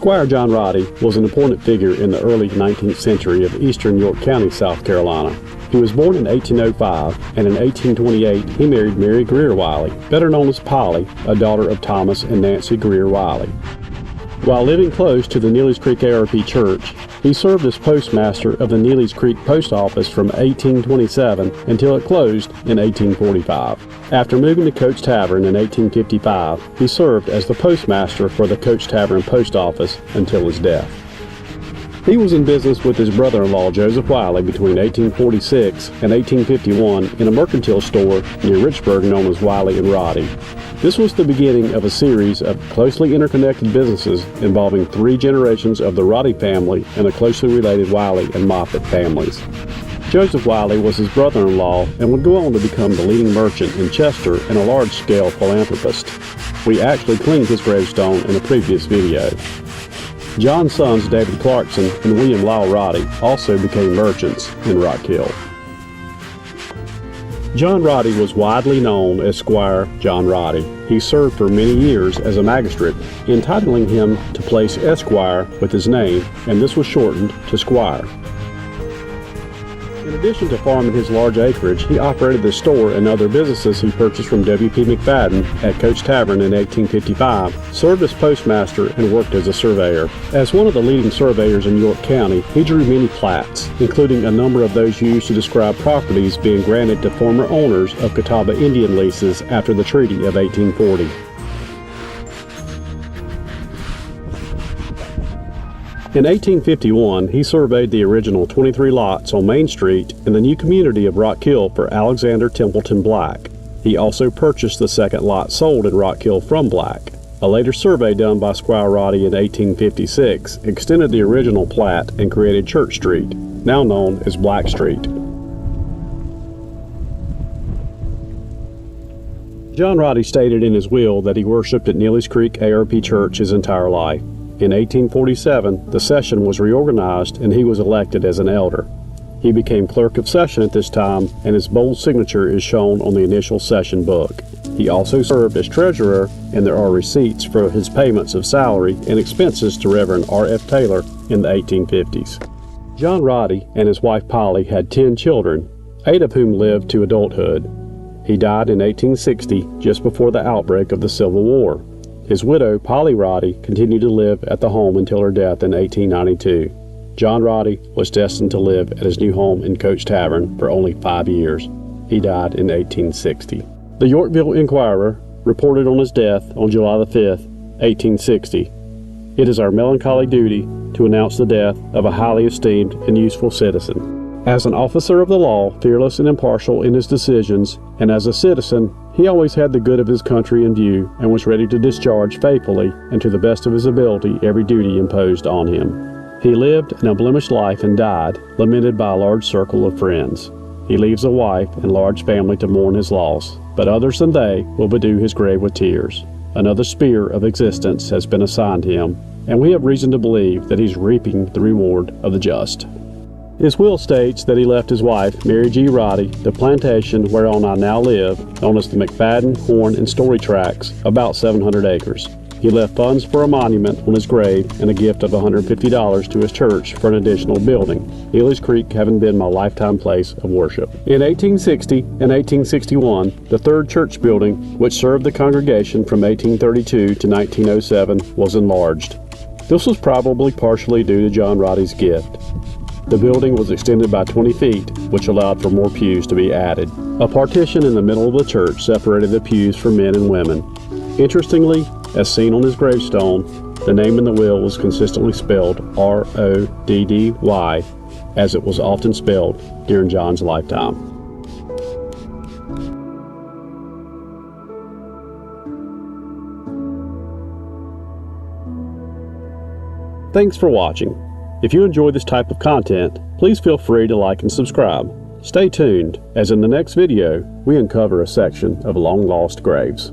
Squire John Roddey was an important figure in the early 19th century of eastern York County, South Carolina. He was born in 1805, and in 1828 he married Mary Greer Wiley, better known as Polly, a daughter of Thomas and Nancy Greer Wiley. While living close to the Neely's Creek ARP Church, he served as postmaster of the Neely's Creek Post Office from 1827 until it closed in 1845. After moving to Coach Tavern in 1855, he served as the postmaster for the Coach Tavern Post Office until his death. He was in business with his brother-in-law Joseph Wiley between 1846 and 1851 in a mercantile store near Richburg known as Wiley and Roddey. This was the beginning of a series of closely interconnected businesses involving 3 generations of the Roddey family and the closely related Wiley and Moffett families. Joseph Wiley was his brother-in-law and would go on to become the leading merchant in Chester and a large-scale philanthropist. We actually cleaned his gravestone in a previous video. John's sons David Clarkson and William Lyle Roddey also became merchants in Rock Hill. John Roddey was widely known as Squire John Roddey. He served for many years as a magistrate, entitling him to place Esquire with his name, and this was shortened to Squire. In addition to farming his large acreage, he operated the store and other businesses he purchased from W.P. McFadden at Coach Tavern in 1855, served as postmaster, and worked as a surveyor. As one of the leading surveyors in York County, he drew many plats, including a number of those used to describe properties being granted to former owners of Catawba Indian leases after the Treaty of 1840. In 1851, he surveyed the original 23 lots on Main Street in the new community of Rock Hill for Alexander Templeton Black. He also purchased the second lot sold in Rock Hill from Black. A later survey done by Squire Roddey in 1856 extended the original plat and created Church Street, now known as Black Street. John Roddey stated in his will that he worshiped at Neely's Creek ARP Church his entire life. In 1847, the session was reorganized and he was elected as an elder. He became clerk of session at this time, and his bold signature is shown on the initial session book. He also served as treasurer, and there are receipts for his payments of salary and expenses to Reverend R.F. Taylor in the 1850s. John Roddey and his wife Polly had 10 children, 8 of whom lived to adulthood. He died in 1860, just before the outbreak of the Civil War. His widow, Polly Roddey, continued to live at the home until her death in 1892. John Roddey was destined to live at his new home in Coach Tavern for only 5 years. He died in 1860. The Yorkville Inquirer reported on his death on July 5, 1860. It is our melancholy duty to announce the death of a highly esteemed and useful citizen. As an officer of the law, fearless and impartial in his decisions, and as a citizen, he always had the good of his country in view and was ready to discharge faithfully and to the best of his ability every duty imposed on him. He lived an unblemished life and died, lamented by a large circle of friends. He leaves a wife and large family to mourn his loss, but others than they will bedew his grave with tears. Another sphere of existence has been assigned him, and we have reason to believe that he's reaping the reward of the just. His will states that he left his wife, Mary G. Roddey, the plantation whereon I now live, known as the McFadden, Horn, and Story Tracts, about 700 acres. He left funds for a monument on his grave and a gift of $150 to his church for an additional building, Neely's Creek having been my lifetime place of worship. In 1860 and 1861, the third church building, which served the congregation from 1832 to 1907, was enlarged. This was probably partially due to John Roddey's gift. The building was extended by 20 feet, which allowed for more pews to be added. A partition in the middle of the church separated the pews for men and women. Interestingly, as seen on his gravestone, the name in the will was consistently spelled R-O-D-D-Y, as it was often spelled during John's lifetime. Thanks for watching. If you enjoy this type of content, please feel free to like and subscribe. Stay tuned, as in the next video, we uncover a section of long-lost graves.